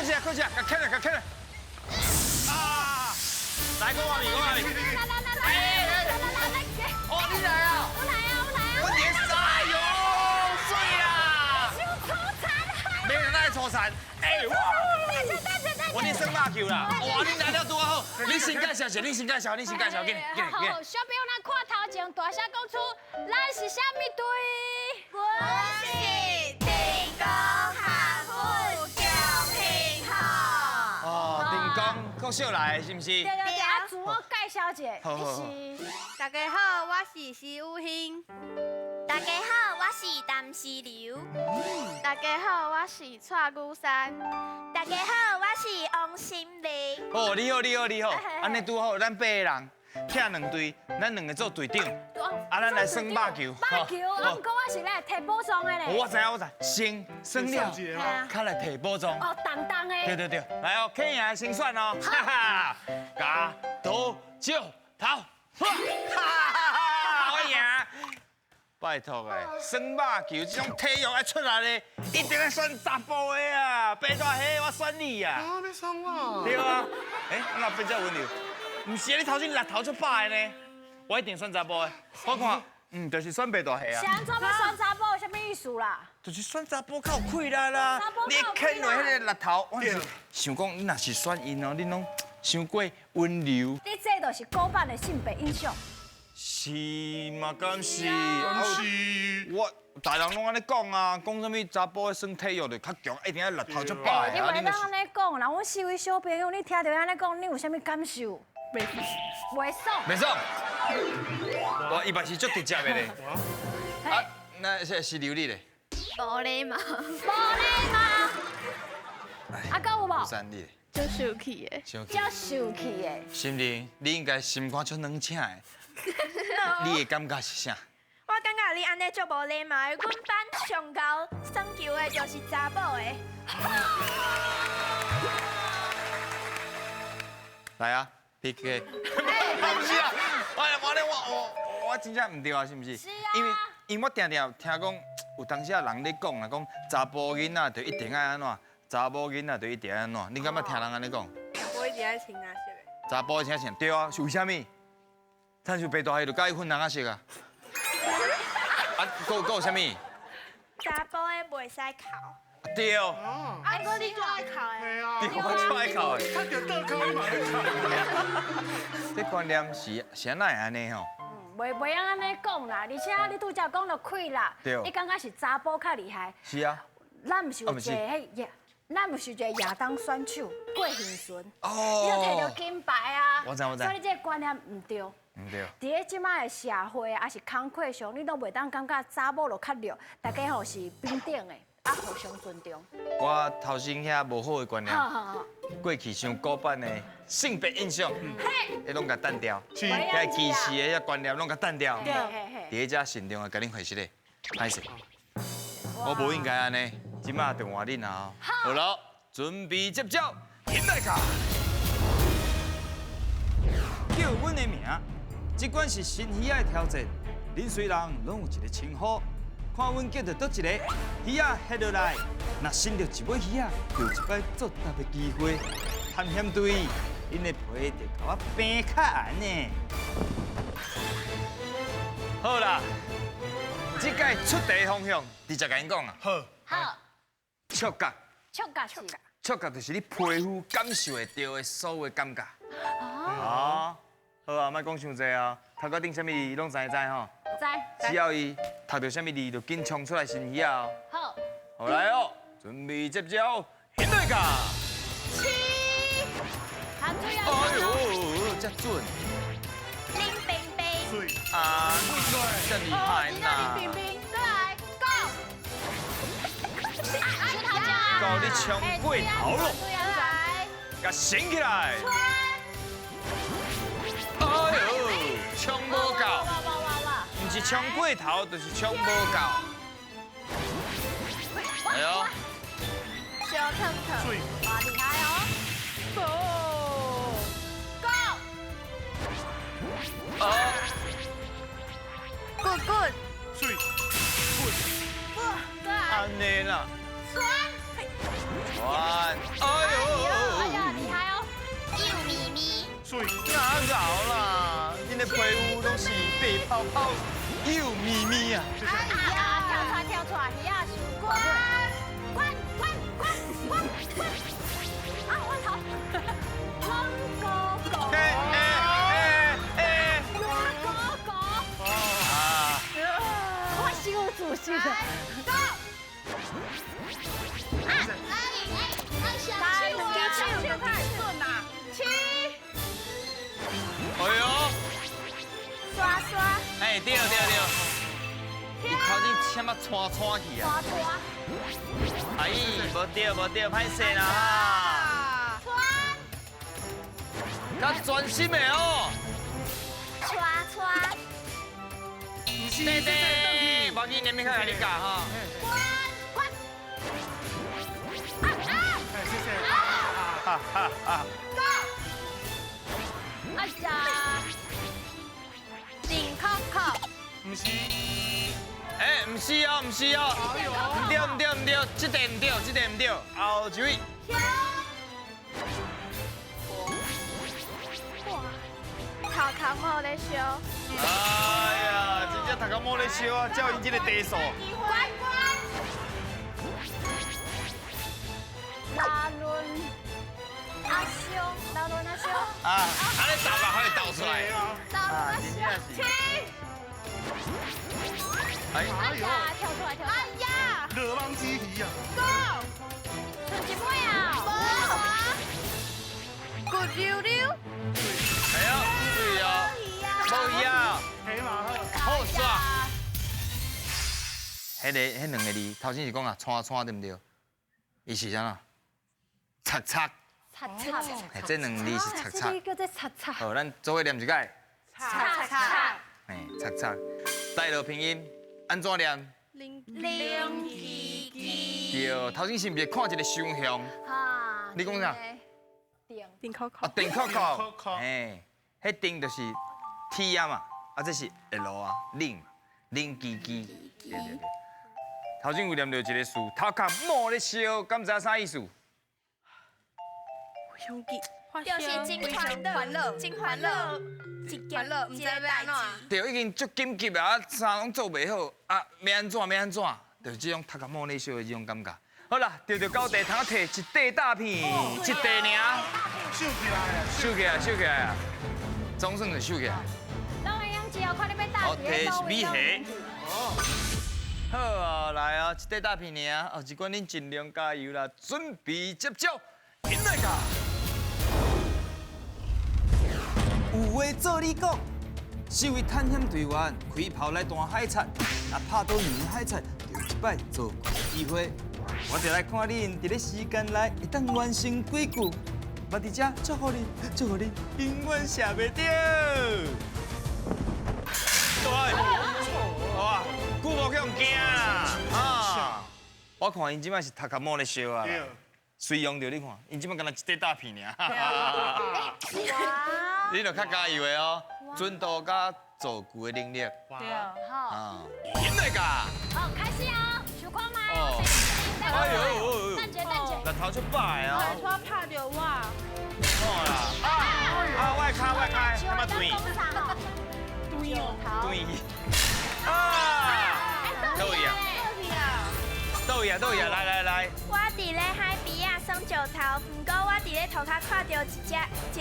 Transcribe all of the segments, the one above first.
快起来，快起来，给砍了，给砍了！啊！来，我话你，我话你。哦，你来啊！我连杀哟，水啦！没人来搓残，哎哇！我你升马球啦！哇，你来了多好！你先介绍下，你先介绍，你先介绍，给你。好，小朋友咱看头前，大声讲出，咱是啥物队？我是定工学府中兴号。哦，定工国小来的是不是？对，啊，自我介绍一下，好你是？大家好，我是施有兴。大家好，我是陈思柔。大家好，我是蔡玉山。大家好，我是王心玲。哦，你好，安尼拄好，咱八个人踢两队，咱两个做队长，啊，咱来耍肉球。肉球，我唔讲我是来摕宝藏的咧。我知，先耍了，较来摕宝藏。哦，当当的。对，来哦，客赢先算哦，哈哈，加多少头，哈哈，我赢。拜托诶，耍肉球这种体育爱出来的，一定要选查甫的啊！白大黑，我选你啊！啊，你选我？对啊，我变这温柔，唔是你头先力头出白的呢，我一定选查甫的。我看，就是选白大黑啊。是安怎要选查甫？什么意思啦？就是选查甫较有气力啦。你牵落迄个力头，我是想讲，你若是选因哦，你拢伤过温柔。你这就是古板的性别印象。是嘛？敢是？是。我大人拢安尼讲啊，讲什么查甫的算体育就较强，一定要力头出白你袂当安尼讲啦，阮四位小朋友，你听到安尼讲，你有啥物感受？袂爽。袂爽。我一般是足直接的咧。啊，那是流你咧。玻璃嘛，啊，够有无？三你咧。就生气的。生气。较受气的。心灵，你应该心肝足冷清的。你的感觉是啥？我感觉你安尼足无礼貌的，阮班上高耍球的就是查某的。来啊 ，PK！ 不是啊，我真正唔对啊，是不是？是啊。因为我常常听讲，有当时啊人咧讲啦，讲查甫囡仔就一定爱安怎，查某囡仔就一定爱安怎，你敢捌听人安尼讲？我一直爱穿那些的。查甫请穿，对啊，是为虾米？咱就白大黑就介意分人仔色啊。啊，佫有啥物？查甫的袂使哭。对哦。啊，哥你最爱哭的。系啊。对，我最爱哭的。他点倒扣你嘛会这观念是安会安尼吼？袂安尼讲啦，而且你拄则讲到气啦，对。你感觉是查甫较厉害。是啊。咱毋是有一个咱毋是一个亚当选手郭幸顺，哦。伊就摕到金牌啊。我知。所以你这个观念唔对。唔对。伫咧即摆的社会啊，还是工课上，你都袂当感觉查某就较弱，大家吼是平等的，啊互相尊重。我头先遐无好的观念，好。过去上古板的性别印象，伊拢甲淡掉，是。遐歧视的遐观念拢甲淡掉。对。伫咧遮慎重啊，甲恁回息咧，歹势。我无应该安尼，即马电话恁啊。好了，准备接招，现代卡。叫阮的名，即款是新鱼仔的挑战。恁虽然拢有一个称呼，看阮叫到倒一个鱼仔下落来，若伸到一尾鱼仔，就有一摆作答的机会。探险队，恁的皮得甲我平较安呢。好啦，即届出题方向，直接甲恁讲啊。好。触觉，触觉是。触觉就是你皮肤感受会到的所有的感觉。哦。好啊，莫讲伤济啊，头壳顶啥物字拢知吼。知。只要伊读到啥物字，就紧冲出来新鱼啊。好。好来哦，准备接招，现代卡。含水啊！哎呦，这准！林冰冰。啊，这厉害呐！林冰冰，再来，Go！到你冲过头了，来，甲升起来。哎呦，冲无够，唔是冲过头，就是冲无够。哎呦，小腾腾，哇，厉害哦！Go！Go！滚滚，水，不，对，安尼啦，酸，完，哎呦，水，哪搞啦？恁的皮肤拢是白泡泡、又咪咪啊！哎呀，跳出来，鱼啊，滚滚滚滚滚滚！啊，我头，汪哥哥，汪哥哥，啊！我是有自信的。哎呦！刷刷，哎，对。伊头前先把穿去啊！哎，无对，歹势啦哈！较专心的哦。刷，对，无紧，连面看你教哈。谢谢。哈。哎呀，顶扣扣，不是，哎，唔是哦，唔对，这题唔对，后一位。头壳冇咧烧，哎呀，真正头壳摸咧烧啊，照因这个地数。拉伦阿兄，啊，安尼倒吧，可以倒出来。啊，真正是。哎，哎呀，跳出来！哎呀，热望之鱼啊！剩一尾啊！骨溜溜，哎呀，对哦，无呀，黑马赫，好耍。迄两个字，头先是讲啊，穿对唔对？伊是啥啦？擦，擦，哎，这两字是擦。这个在擦，好，咱做伙念一解。擦，哎，擦。带落拼音，安怎念？零几，对，头先是毋是看一个双向？哈，你讲啥？顶扣啊，顶扣扣扣，哎，迄顶就是 T 啊嘛，啊这是 L 啊，零几，对。头先有念到一个词，头壳摸咧烧，敢知啥意思？兄弟，就是真欢乐，唔知要代志。对，已经足紧急啊，啥拢做袂好，啊，要安怎？就是这种头壳摸咧烧的这种感觉。好啦，对到地，通摕一块大片，一块尔，秀起来，收起来啊！总算是收起来。当然用只要看你要大好，摕米鞋。好啊，来啊，一块大片尔，后一关恁尽量加油啦，准备接招，进来噶！有话做你讲，身为探险队员，开炮来弹海贼，若拍到鱼海贼，就有一摆做过机会。我就来看恁伫咧时间内会当完成几句，我伫遮祝福你，永远写袂掉。对，哇，久无向惊啦，啊！我看因即摆是头壳摸咧烧啊，随用着你看，因即摆敢若一块大片尔。你著较加油的哦，准度甲做句的能力。对啊，好，啊，进来噶！好，开始哦，数看嘛。哦，哎呦，蛋姐，那头出摆哦。我拍到我，好啦，外开，那么对，对哦，对呀，来。我伫咧海边啊耍石头，不过我伫咧涂骹看到一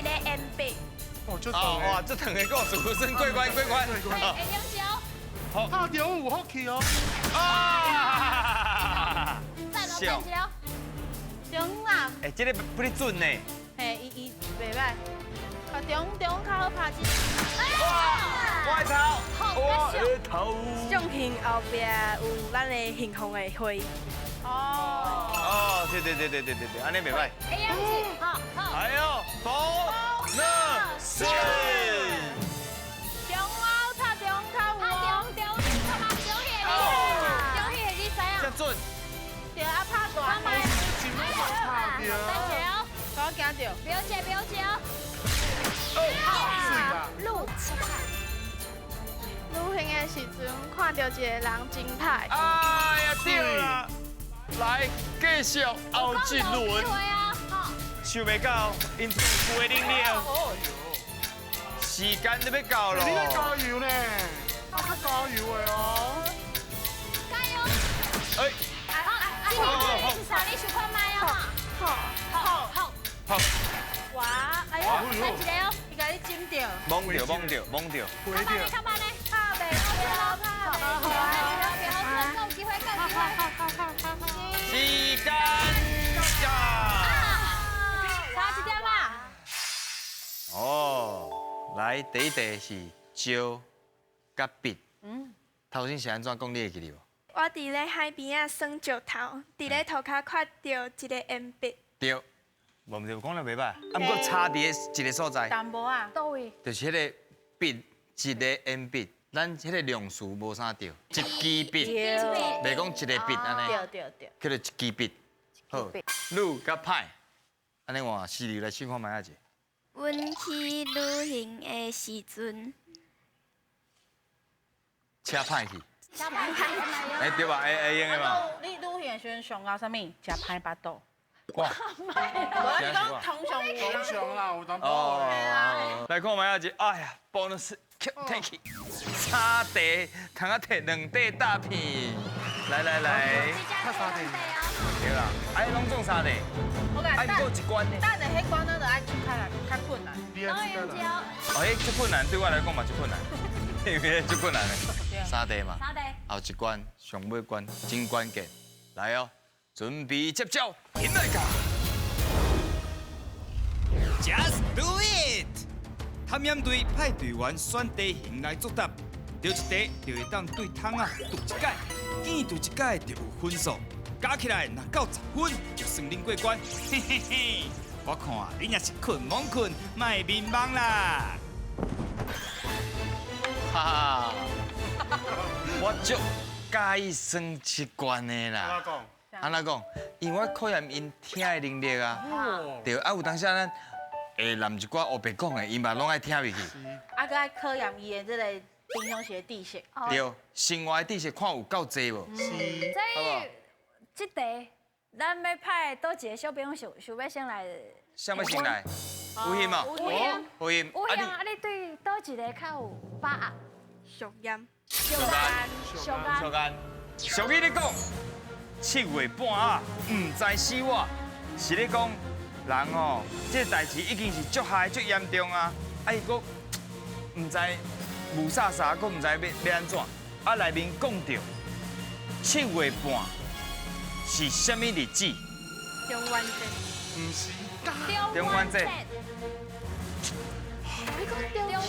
个烟笔。哦，就哇，这两个故事真过关。哎，杨小，好，拍到有福气哦。啊！赞哦，中啊，哎，这个不哩准呢。嘿，伊袂歹，啊中较好拍一。外头，种hình后壁有咱的幸福的花。哦，对，安尼袂歹。哎，杨子，好。哎呦，bonus！中澳拍中较有哦，中迄个你知这影？准。对啊，拍大麦。真快拍蛋姐着。哦，我惊到。表姐哦。路行的时阵，看到一个人真歹。哎呀，对啦！来，继续后一轮，啊，好。想袂到，因做句的能力。时间都要到咯。你要加油呢，啊，加油的哦。加油！哎，今天至少你想看麦哦。好。哇，哎好，呦，再一个哦。伊甲你จิ้着，懵掉。看吧你，看吧你。靠北，好，够机会。时间呀！差一点嘛。哦，来第一题是蕉甲笔。头先是安怎讲？你会记得无？我伫咧海边啊耍石头，伫咧涂骹看到一个鉛笔，对，无对，讲了袂歹，啊，不过差伫一个所在，淡薄啊，到位。就是迄个笔，一个鉛笔，咱迄个量词无啥对，一支笔，袂讲一个笔安尼，对，叫做一支笔。好，愈甲歹，安尼换四流来试看卖一下。阮去旅行的时阵，车歹去，加班哎对吧？会用的嘛？你旅行的时阵上到啥物？食歹巴肚。哇，无你讲通常有通常啦，有淡薄哦，来看卖一下，哎呀，bonus take 沙地，通啊摕2块大片，来，看啥的？对啦，哎，拢种沙地，我甲哎，过一关呢。等下迄关咱就爱出较困难。你也知道啦。哦，迄足困难，对我来讲嘛足困难，因为足困难的。沙地嘛，啥的？后一关上尾关真关键，来哦，准备接招，迎来噶 ！Just do it！ 探险队派队员选地形来作答，对一题就会当对桶啊读一解，见读一解就有分数，加起来若到10分就算恁过关。嘿嘿嘿，我看恁也是困懵困，卖迷茫啦。哈哈，我足介意算一关的安啦。怎讲？安怎讲？因为我考验因听的能力啊。对，啊有当时咱会揽一寡黑白讲的，因嘛拢爱听入去。啊，搁爱考验伊的这个平常时的知识。对，生活的知识看有够济无？是。好不好？这题咱要派倒一个小朋友想要先来。啥要先来？有音嘛？有音有音。有影，啊你对倒一个较有把握？属阴。小干，小干，俗语咧讲，7月半啊，唔知死活，是咧讲人哦，这代志已经是足害足严重啊，啊伊佫唔知雾煞煞，佫唔知要安怎，啊内面讲到7月半是啥物日子？中元节。唔是。中元节。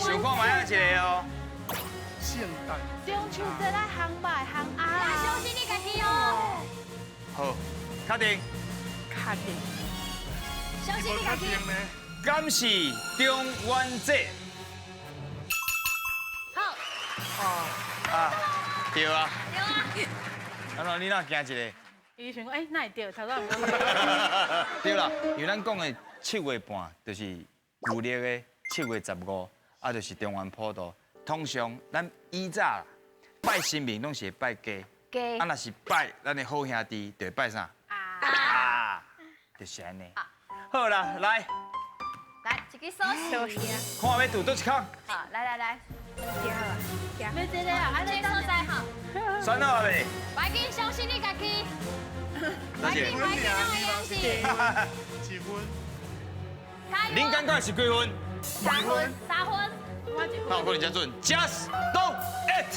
想看卖一个哦。现代。中秋节来烘麦烘鸭啊，啦，小心你家己哦，好，确定。确定。小心你家己。呢？敢是中元节？好，啊，对啊。对啊。安怎你哪惊一个？伊想讲，哪会对？头先唔对啦，因为咱讲的7月半，就是旧历的7月15，啊，就是中元普渡。通常咱以早啦，拜神明拢是会拜鸡，啊，若是拜咱的好兄弟，就会拜啥？啊，就是安尼。好啦，来，来，一支锁匙。看要拄倒一空，好，来，要这个啊，安尼这个所在好，选好了未？快紧小心你家己，多谢。快紧让我演戏。几分？恁感觉是几分？ 3分。那有可能才准，Just do it。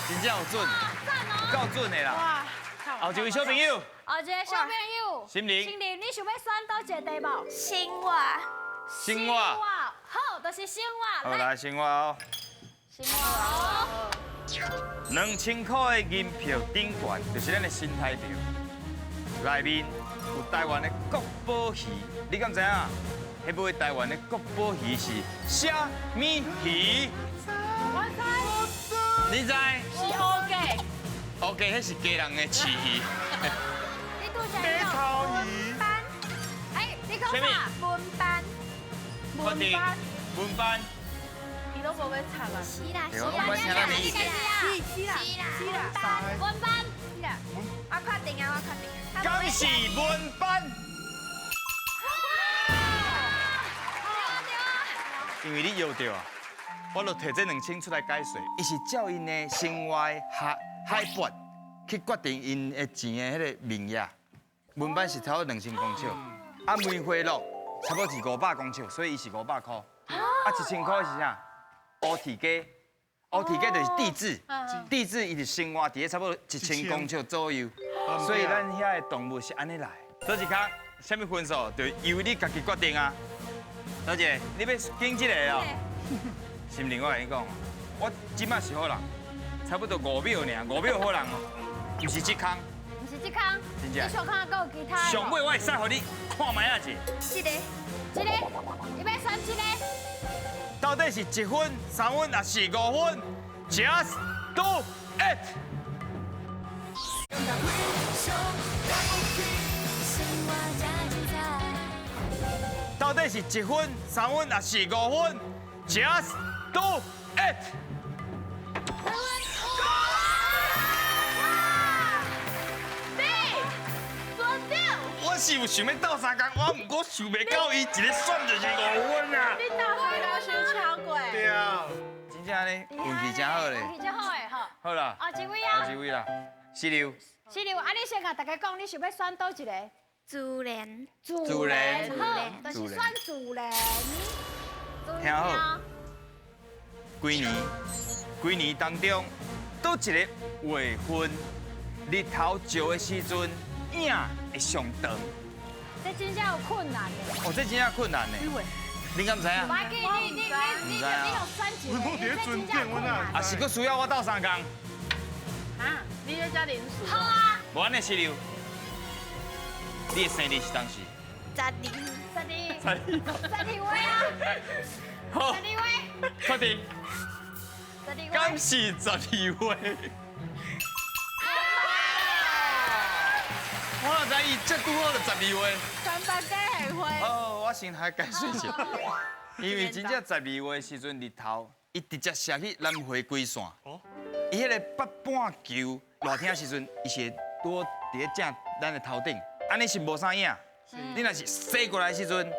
真正有准，够准的啦。哇，后一位小朋友，后一个小朋友，心灵你想要选倒一个题目？生活。生活。好，就是生活。好，来生活哦。生活哦。 2000块的银票顶悬，就是咱的新台票，内面有台湾的国宝鱼，你敢知影？迄尾台湾的国宝鱼是虾米鱼？我猜你知是 OK。 ？OK，迄是家人的饲鱼。你拄则白头鱼。班。哎，你讲什么啥？文班。确定？文班。伊都无要插啊。是啦，对我讲听咱的意思。文班。我确定啊，我确定啊。敢是文班？因为你摇到啊，我就摕这2000出来解说。伊是照因的生活海拔去决定因的钱的迄个名额。文班是差不多2000公尺，啊梅花鹿差不多是500公尺，所以伊是500块。啊1000块是啥？乌蹄鸡，乌蹄鸡就是地质，地质伊是生活伫咧差不多1000公尺左右，所以咱遐的动物是安尼来。倒一卡，什么分数就由你家己决定啊。小姐，你要拣这个哦？是毋是我跟你讲，我即摆是好人，差不多5秒尔，5秒好人哦，毋是这空。不是这空，真正你小空还有其他的。上尾我会使互你看卖啊者，这个这个，你要选这个？到底是1分、3分还是5分 ？Just do it！到底是1分、3分还是5分 ？Just do it！ 我是有想要斗3工，我毋过想袂到伊一个选就是5分啊！你打回到是超鬼。对啊，真正呢，运气真好咧。运气真好诶，好。好啦，啊，一位后啊，一位啦，石榴。石榴，啊，你先甲大家讲，你想要选倒一个？自然，自然好，就是选自然。听好。规年当中，倒一个月份，日头照的时阵，影会上长。这真正有困难的。哦，这真正困难呢。你敢唔知啊？我记你有选一个，我伫咧准点，我哪？啊，是佫需要我斗3工？啊，你要加零食。好啊，无安尼石榴，你的生日是当时12位啊，好， 12位，确定？ 12位。敢是12位？我哪知伊这拄好就12位。 300个还会。哦，我先还解释一下，因为真正12月的时阵日头，伊直接射去南回归线。哦。伊迄个北半球热天的时阵，伊是多伫咧正咱的头顶，安尼是无啥影。你若是西过来的时阵，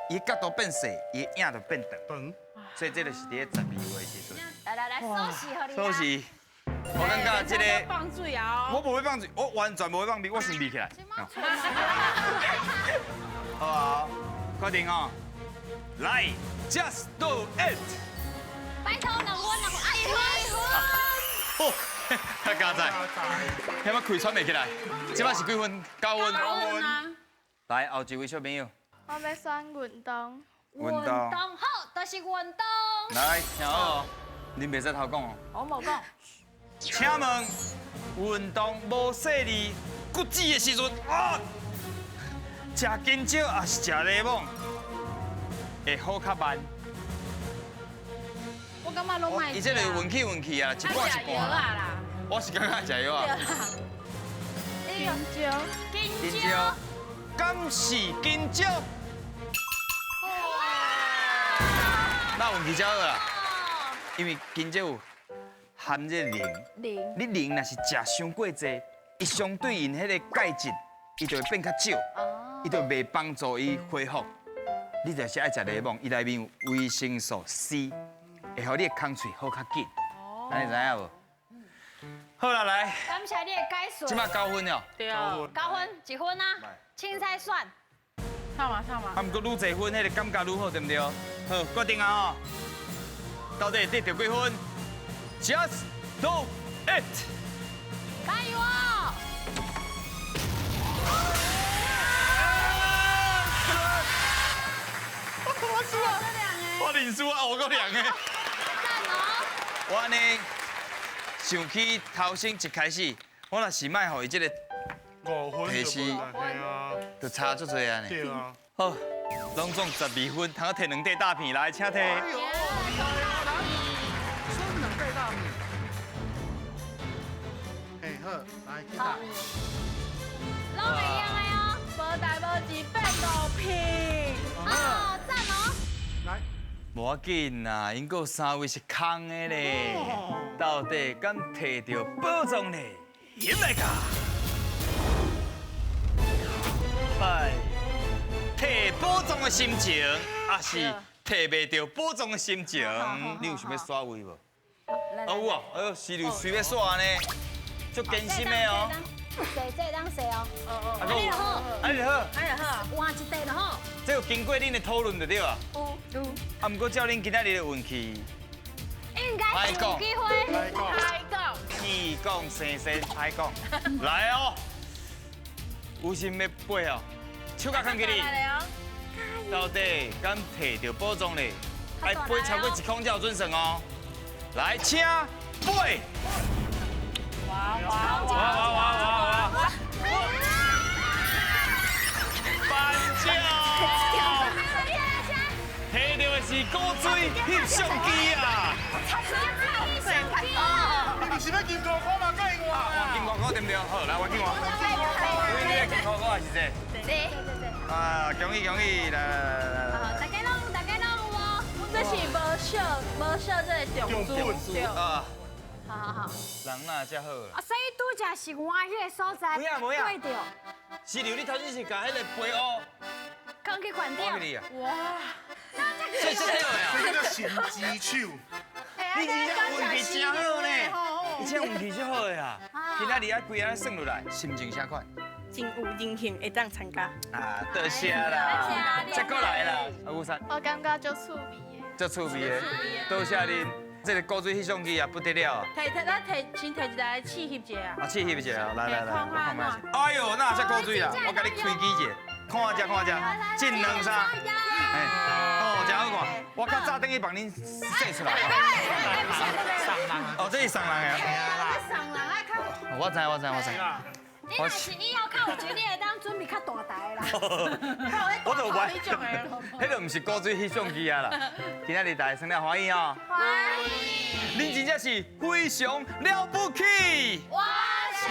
伊角度变细，伊影就变长。所以这就是伫咧12月的时阵。来，收拾好你啊。所以，我感觉这个。 放水啊！我无会放水，我完全无会放屁，我先立起来。好啊，确定哦。来 ，Just do it。拜托2分，1分。哦，太加载，遐么开喘袂起来。即摆是几分？9分。 9分啊！来，后一位小朋友。我要选运动。运动好，就是运动。来，听好哦，恁袂使偷讲哦。我冇讲。 请问，运动无细腻骨子的时阵啊，食金蕉还是食柠檬会好较慢？我感觉拢卖。伊这个运气啊，一半一半啦。啦。我是感觉食药啊。金蕉。敢是金蕉？那运气才好啦，因为金蕉有含这磷。你磷若是食伤过济，伊相对因迄个钙质，伊就会变较少，伊就袂帮助伊恢复。你就是爱食柠檬，伊内面有维生素 C， 会互你的空喙好较紧。安尼知影无？好啦，来，感谢你的解说。即马9分了。对啊。 9分1分啊，凊彩选。唱嘛。啊，毋过愈侪分，迄个感觉愈好，对不对？好，决定啊！哦，到底得到几分 ？Just do it！ 加油哦！我认输啊，我够凉的。我安尼想起头先一开始，我若是卖互伊这个5分提示，对啊，就差足多安尼。对啊。好，拢总12分，通摕2块大片来，请摕。哎呦，算2块大米。嘿好，来去打。拢袂一样的哦。无大无二变路片。哦，赞哦！来，无要紧啦，因个3位是空的咧，到底敢摕到宝藏呢？严来甲，哎，摕宝藏的心情，也是提袂到保重的心情，你有想要耍位无？啊有啊，哎呦，是就随便耍呢，足艰辛的哦。这当谁哦？啊你好，啊你好，哎呀好，换一地就好。这有经过恁的讨论就对啊。有。啊，不过照恁今仔日的运气，应该是有机会。开讲，气讲生生，歹讲。来哦，有心要背哦，手甲扛起你。来了到底敢摕到保障咧？爱背超过1空才有准算哦。来，请背。哇！颁奖！摕到的是古水翕相机啊！你不是要金哥哥吗？介我黄金外国对不对？好，来黄金外国。你的金外国还是这？对。啊，恭喜恭喜！来。大家拢有哦。这是无少这个中珠，啊，好。人哪遮好啦？啊，所以拄则是我迄个所在对着，是刘，你头先是甲迄个杯乌刚去关掉我。给你啊，哇！所以这个呀，这个叫神机手。你真正运气真好呢，你这运气就好的啊。今仔日啊，规日算落来，心情啥款？真有荣幸会当参加。啊，多谢啦，再过来啦，啊吴三，我感觉就趣味的。足趣味的，多谢恁，这个古水翕相机啊不得了。咱先提一台试翕者啊。啊，试翕一下，来，看看我看看。哎呦，那这古水啦，我甲你推荐一下，看这，进两三，哎，哦，真好看，我较早等去帮恁洗出来。哦，这是送人的。上人爱看。我知。你若是以后较有钱，你会当准备较大台啦。我就买，迄种的。迄个唔是古水翕相機啊啦。今仔日大家生了欢喜哦。欢迎。恁真正是非常了不起。我想。